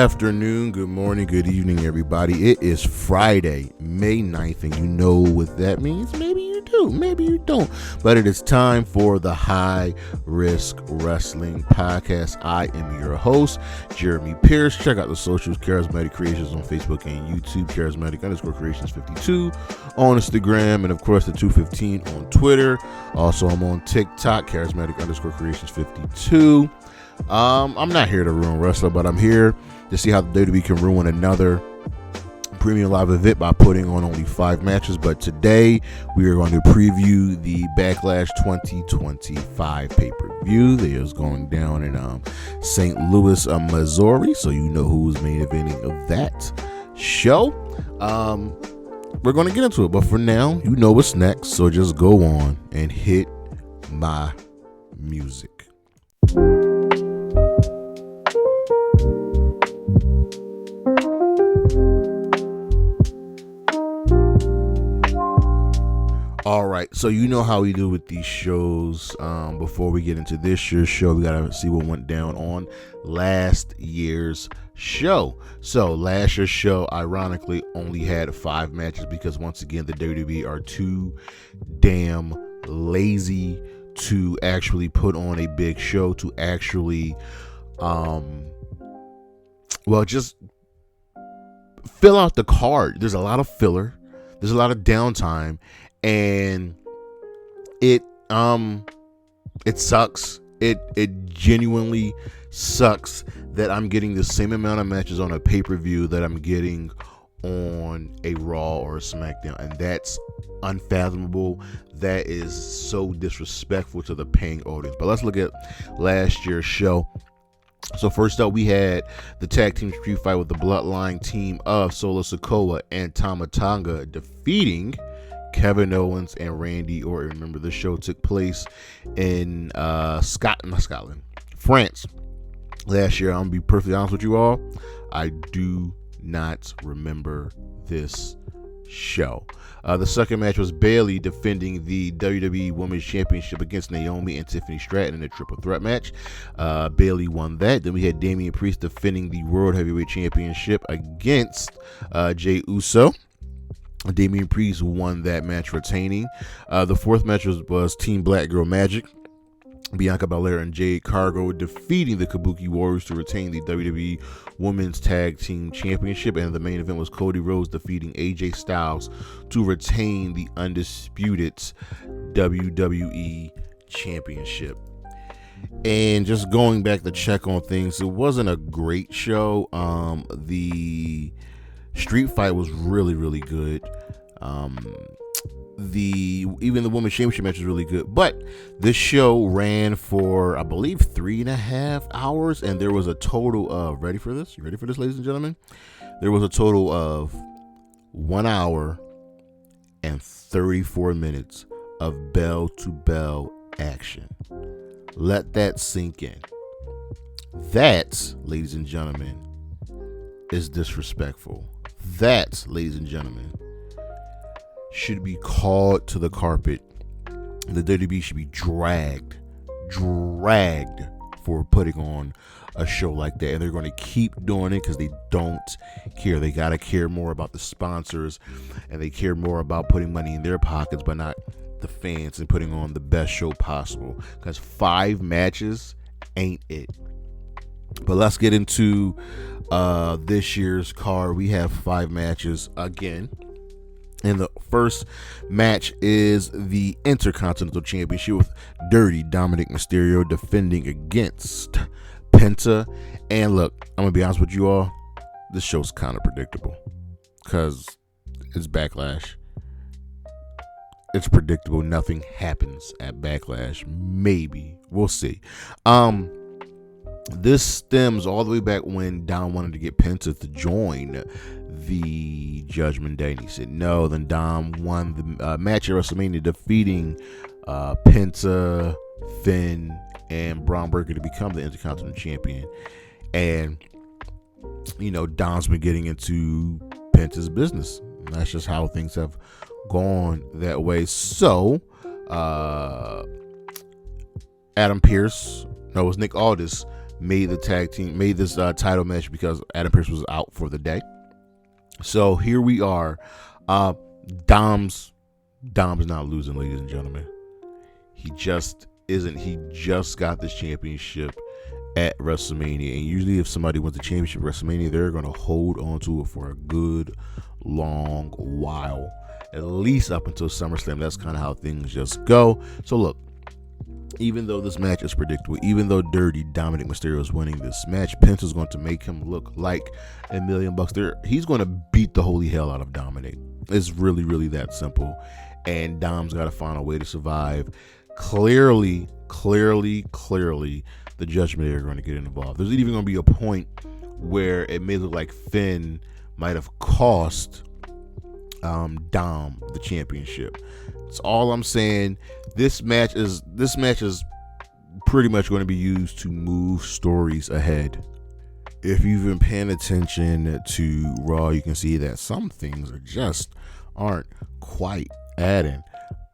afternoon, good morning, good evening, everybody. It is Friday, May 9th, and you know what that means. Maybe you do, maybe you don't. But it is time for the High Risk Wrestling Podcast. I am your host, Jeremy Pierce. Check out the socials, Charismatic Creations on Facebook and YouTube, Charismatic_Creations52 on Instagram, and of course the 215 on Twitter. Also, I'm on TikTok, Charismatic_Creations52. I'm not here to ruin wrestling, but I'm here to see how the WWE can ruin another premium live event by putting on only 5 matches. But today we are going to preview the Backlash 2025 pay-per-view that is going down in St. Louis, Missouri. So you know who's main eventing of that show. We're going to get into it, but for now, you know what's next. So just go on and hit my music. All right, so you know how we do with these shows. Before we get into this year's show, we gotta see what went down on last year's show. So last year's show, ironically, only had 5 matches because once again, the WWE are too damn lazy to actually put on a big show, to actually, just fill out the card. There's a lot of filler. There's a lot of downtime. And it sucks. It genuinely sucks that I'm getting the same amount of matches on a pay-per-view that I'm getting on a Raw or a SmackDown, and that's unfathomable. That is so disrespectful to the paying audience. But let's look at last year's show. So first up, we had the tag team street fight with the Bloodline team of Solo Sikoa and Tama Tonga defeating Kevin Owens and Randy Orton. Remember, the show took place in France last year. I'm gonna be perfectly honest with you all, I do not remember this show. The second match was Bayley defending the WWE Women's Championship against Naomi and Tiffany Stratton in a triple threat match. Bayley won that. Then we had Damian Priest defending the World Heavyweight Championship against Jey Uso. Damian Priest won that match, retaining. The fourth match was Team Black Girl Magic, Bianca Belair and Jade Cargill defeating the Kabuki Warriors to retain the WWE Women's Tag Team Championship. And the main event was Cody Rhodes defeating AJ Styles to retain the Undisputed WWE Championship. And just going back to check on things, it wasn't a great show. The street fight was really, really good. Even the women's championship match was really good, but this show ran for, I believe, 3.5 hours, and there was a total of, ready for this, ladies and gentlemen? There was a total of 1 hour and 34 minutes of bell-to-bell action. Let that sink in. That, ladies and gentlemen, is disrespectful. That, ladies and gentlemen, should be called to the carpet. The WWE should be dragged for putting on a show like that. And they're going to keep doing it because they don't care. They got to care more about the sponsors, and they care more about putting money in their pockets, but not the fans, and putting on the best show possible. Because 5 matches ain't it. But let's get into this year's card. We have 5 matches again. And the first match is the Intercontinental Championship with Dirty Dominik Mysterio defending against Penta. And look, I'm going to be honest with you all, this show's kind of predictable because it's Backlash. It's predictable. Nothing happens at Backlash. Maybe. We'll see. This stems all the way back when Dom wanted to get Penta to join the Judgment Day, and he said no. Then Dom won the match at WrestleMania, defeating Penta, Finn, and Braun Breaker to become the Intercontinental Champion. And you know, Dom's been getting into Penta's business. And that's just how things have gone that way. So Adam Pearce, no, it was Nick Aldis, made this title match because Adam Pearce was out for the day. So here we are. Dom's not losing, ladies and gentlemen. He just isn't. He just got this championship at WrestleMania, and usually if somebody wins the championship at WrestleMania, they're going to hold on to it for a good long while, at least up until SummerSlam. That's kind of how things just go. So look, even though this match is predictable, even though Dirty Dominik Mysterio is winning this match, Penta's going to make him look like $1 million. He's going to beat the holy hell out of Dominik. It's really, really that simple. And Dom's got to find a way to survive. Clearly, the Judgment are going to get involved. There's even going to be a point where it may look like Finn might have cost Dom the championship. That's all I'm saying. This match is pretty much going to be used to move stories ahead. If you've been paying attention to Raw, you can see that some things aren't quite adding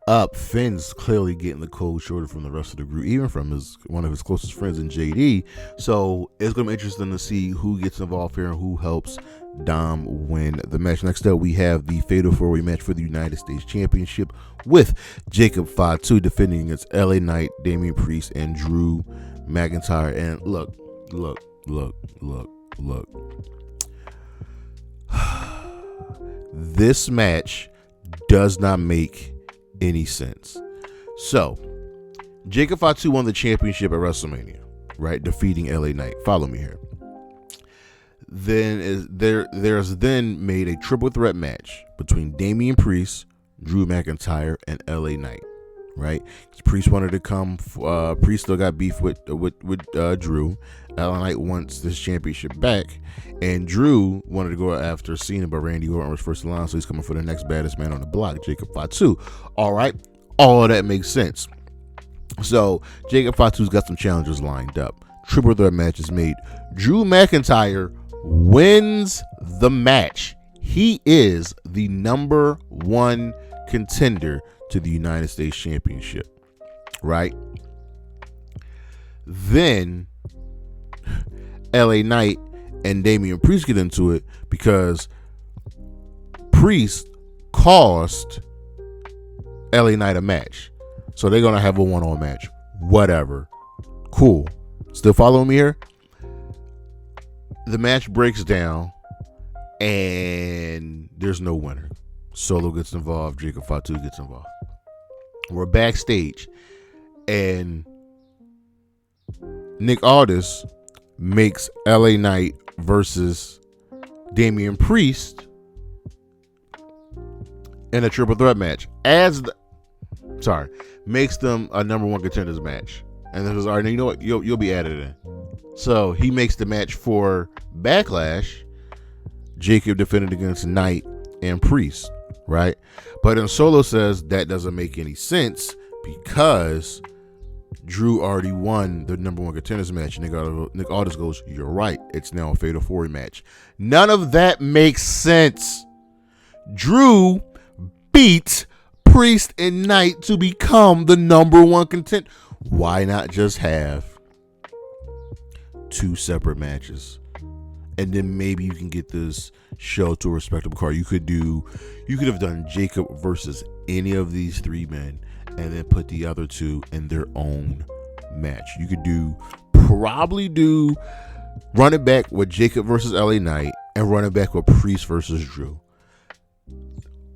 up. Finn's clearly getting the cold shoulder from the rest of the group, even from one of his closest friends in JD. So it's going to be interesting to see who gets involved here and who helps Dom win the match. Next up, we have the Fatal 4-Way match for the United States Championship with Jacob Fatu defending against LA Knight, Damian Priest, and Drew McIntyre. And look. This match does not make any sense. So, Jacob Fatu won the championship at WrestleMania, right? Defeating LA Knight. Follow me here. Then there's then made a triple threat match between Damian Priest, Drew McIntyre, and LA Knight, right? Priest wanted to come. Priest still got beef with Drew. LA Knight wants this championship back, and Drew wanted to go after Cena, but Randy Orton was first in line, so he's coming for the next baddest man on the block, Jacob Fatu. All right, all of that makes sense. So Jacob Fatu's got some challengers lined up. Triple threat match is made. Drew McIntyre wins the match. He is the number one contender to the United States Championship, right? Then LA Knight and Damian Priest get into it because Priest cost LA Knight a match. So they're going to have a one-on match. Whatever. Cool. Still following me here? The match breaks down and there's no winner. Solo gets involved. Jacob Fatu gets involved. We're backstage and Nick Aldis makes LA Knight versus Damian Priest in a triple threat match. Makes them a number one contenders match. And then all right, you know what? You'll be added in. So he makes the match for Backlash. Jacob defended against Knight and Priest, right? But then Solo says that doesn't make any sense because Drew already won the number one contenders match. Nick Aldis goes, "You're right. It's now a Fatal 4-Way match." None of that makes sense. Drew beat Priest and Knight to become the number one contender. Why not just have two separate matches? And then maybe you can get this show to a respectable card. You could have done Jacob versus any of these three men and then put the other two in their own match. You could probably do run it back with Jacob versus LA Knight and run it back with Priest versus Drew.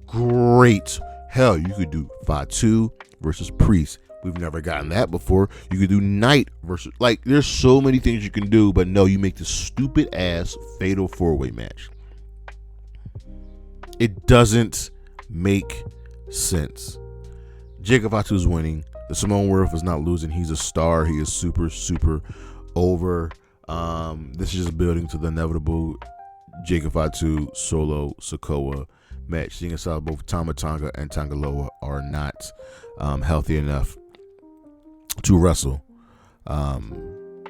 Great. Hell, you could do Fatu versus Priest. We've never gotten that before. You could do Knight versus, there's so many things you can do, but no, you make this stupid ass Fatal 4-Way match. It doesn't make sense. Jacob Fatu's winning. The Simone Worth is not losing. He's a star. He is super, super over. This is just building to the inevitable Jacob Fatu Solo Sikoa match. Seeing as how both Tama Tonga and Tangaloa are not healthy enough to wrestle. And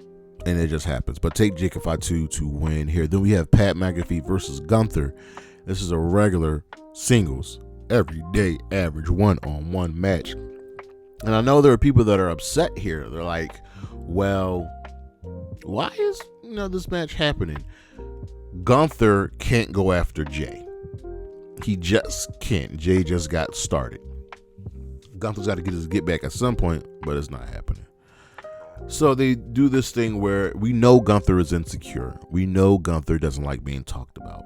it just happens. But take Jacob Fatu to win here. Then we have Pat McAfee versus Gunther. This is a regular singles, everyday average one-on-one match. And I know there are people that are upset here. They're like, well, Why is this match happening? Gunther can't go after Jay. He just can't. Jay just got started. Gunther's got to get his get back at some point, but it's not happening. So they do this thing where we know Gunther is insecure. We know Gunther doesn't like being talked about.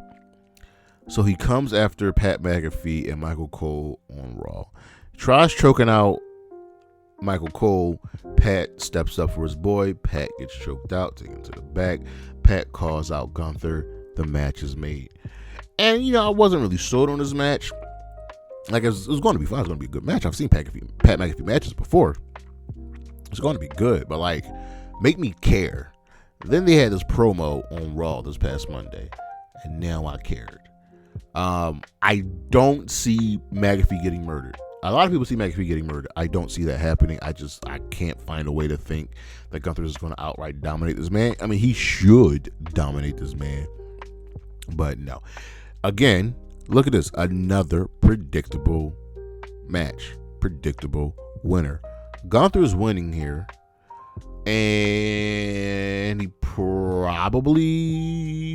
So he comes after Pat McAfee and Michael Cole on Raw. Tries choking out Michael Cole. Pat steps up for his boy. Pat gets choked out, taken to the back. Pat calls out Gunther. The match is made. And, I wasn't really sold on this match. Like, it was going to be fun. It was going to be a good match. I've seen Pat McAfee matches before. It's going to be good, but, like, make me care. Then they had this promo on Raw this past Monday, and now I cared. I don't see McAfee getting murdered. A lot of people see McAfee getting murdered. I don't see that happening. I can't find a way to think that Gunther is going to outright dominate this man. I mean, he should dominate this man, but no. Again, look at this. Another predictable match. Predictable winner. Gunther is winning here, and he probably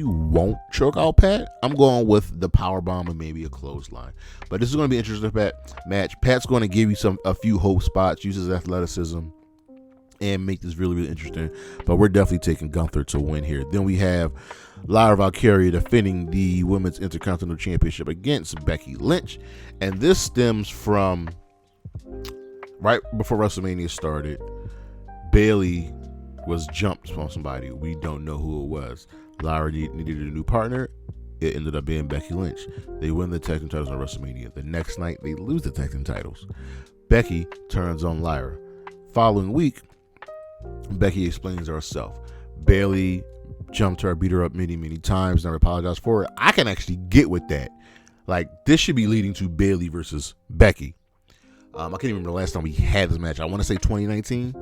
won't choke out Pat. I'm going with the powerbomb and maybe a clothesline. But this is going to be an interesting match. Pat's going to give you a few hope spots, use his athleticism, and make this really, really interesting. But we're definitely taking Gunther to win here. Then we have Lyra Valkyria defending the Women's Intercontinental Championship against Becky Lynch. And this stems from right before WrestleMania started. Bayley was jumped from somebody. We don't know who it was. Lyra needed a new partner. It ended up being Becky Lynch. They win the tag team titles on WrestleMania. The next night, they lose the tag team titles. Becky turns on Lyra. Following week, Becky explains herself. Bayley jumped her, beat her up many, many times, never apologized for it. I can actually get with that. Like, this should be leading to Bayley versus Becky. I can't even remember the last time we had this match. I want to say 2019.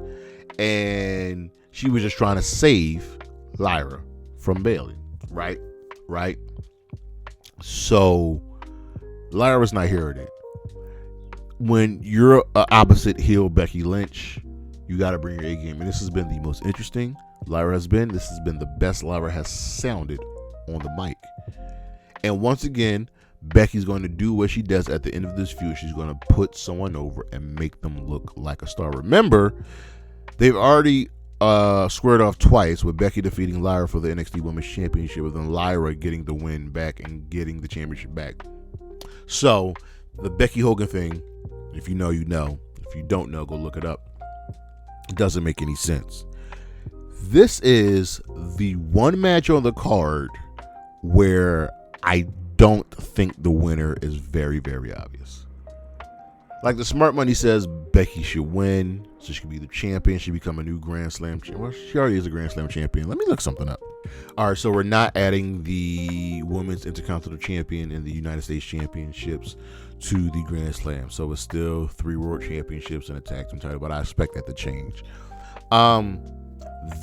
And she was just trying to save Lyra from Bayley. Right? So, Lyra's not hearing it. When you're opposite heel Becky Lynch, you got to bring your A game. And this has been the most interesting Lyra has been. This has been the best Lyra has sounded on the mic. And once again, Becky's going to do what she does at the end of this feud. She's going to put someone over and make them look like a star. Remember, they've already squared off twice, with Becky defeating Lyra for the NXT Women's Championship, and then Lyra getting the win back and getting the championship back. So, the Becky Hogan thing, if you know, you know. If you don't know, go look it up. It doesn't make any sense. This is the one match on the card where I don't think the winner is very, very obvious. Like, the smart money says Becky should win, so she could be the champion. She become a new Grand Slam champion. Well, she already is a Grand Slam champion. Let me look something up. All right, so we're not adding the Women's Intercontinental Champion and the United States Championships to the Grand Slam. So it's still 3 World Championships and a tag team title, but I expect that to change.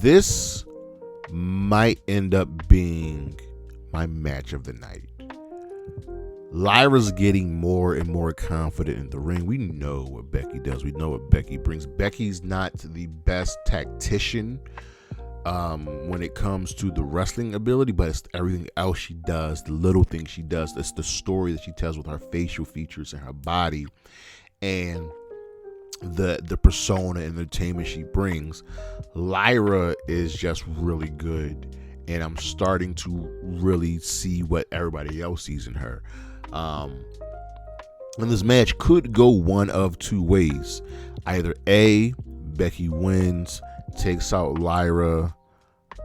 This might end up being my match of the night. Lyra's getting more and more confident in the ring. We know what Becky does. We know what Becky brings. Becky's not the best tactician when it comes to the wrestling ability, but it's everything else she does, the little things she does. It's the story that she tells with her facial features and her body, and the persona and entertainment she brings. Lyra is just really good, and I'm starting to really see what everybody else sees in her. And this match could go one of two ways. Either A, Becky wins, takes out Lyra,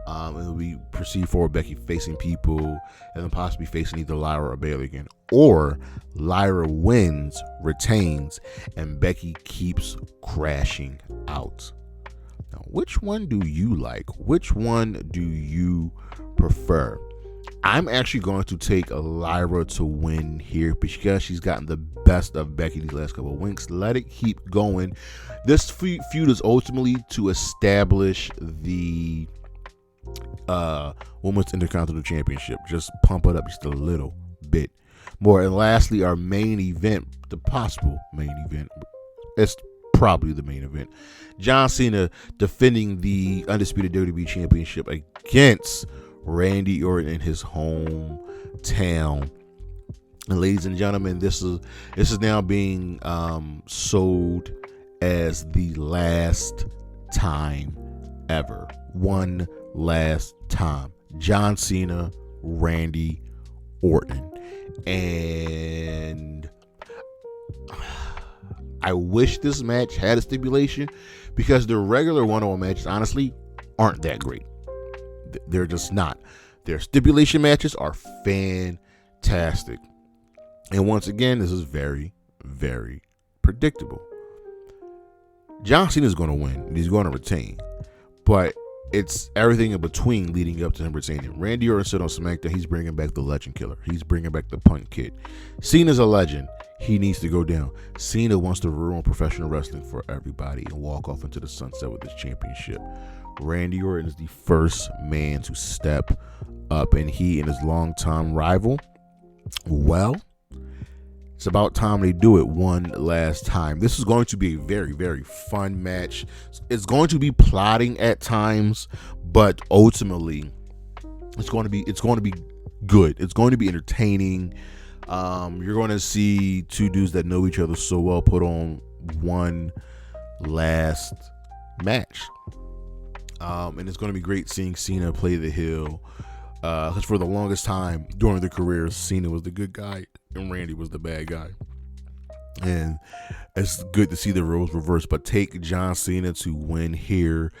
and we proceed forward, Becky facing people, and then possibly facing either Lyra or Bayley again. Or Lyra wins, retains, and Becky keeps crashing out. Now, which one do you like? Which one do you prefer? I'm actually going to take Lyra to win here because she's gotten the best of Becky these last couple of weeks. Let it keep going. This feud is ultimately to establish the Women's Intercontinental Championship. Just pump it up just a little bit more. And lastly, our main event, the possible main event. It's probably the main event. John Cena defending the Undisputed WWE Championship against Randy Orton in his hometown. And ladies and gentlemen, this is now being sold as the last time ever. One last time. John Cena, Randy Orton. And I wish this match had a stipulation, because the regular one-on-one matches honestly aren't that great. They're just not. Their stipulation matches are fantastic. And once again, this is very, very predictable. John Cena is going to win, and he's going to retain. But it's everything in between leading up to him retaining. Randy Orton said on SmackDown, he's bringing back the Legend Killer. He's bringing back the Punt Kid. Cena's a legend. He needs to go down. Cena wants to ruin professional wrestling for everybody and walk off into the sunset with his championship. Randy Orton is the first man to step up, and he and his longtime rival, well, it's about time they do it one last time. This is going to be a very, very fun match. It's going to be plotting at times, but ultimately, it's going to be good. It's going to be entertaining. You're going to see two dudes that know each other so well put on one last match. And it's going to be great seeing Cena play the heel. Because for the longest time during their careers, Cena was the good guy and Randy was the bad guy. And it's good to see the roles reversed. But take John Cena to win here,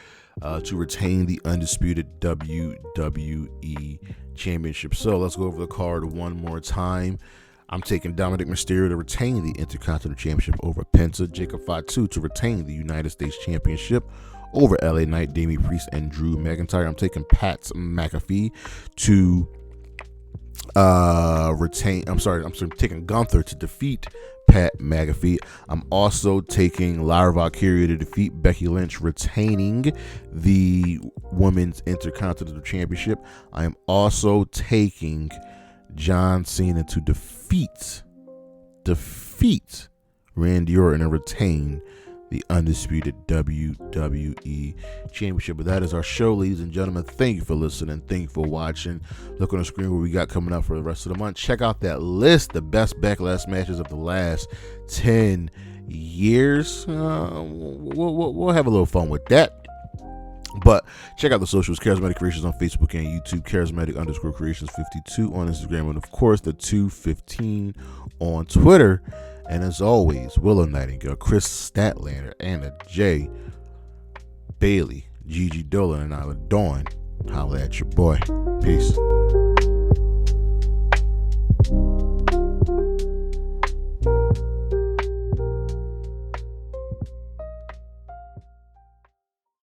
to retain the Undisputed WWE Championship. So let's go over the card one more time. I'm taking Dominik Mysterio to retain the Intercontinental Championship over Penta. Jacob Fatu to retain the United States Championship over LA Knight, Damian Priest, and Drew McIntyre. I'm taking Pat McAfee to retain. I'm taking Gunther to defeat Pat McAfee. I'm also taking Lyra Valkyria to defeat Becky Lynch, retaining the Women's Intercontinental Championship. I am also taking John Cena to defeat Randy Orton and retain the Undisputed WWE Championship. But that is our show, ladies and gentlemen. Thank you for listening. Thank you for watching. Look on the screen what we got coming up for the rest of the month. Check out that list, the best Backlash matches of the last 10 years. We'll have a little fun with that. But check out the socials, Charismatic Creations on Facebook and YouTube, Charismatic_Creations52 on Instagram, and of course the 215 on Twitter. And as always, Willow Nightingale, Chris Statlander, Anna J, Bailey, Gigi Dolan, and Isla Dawn. Holla at your boy. Peace.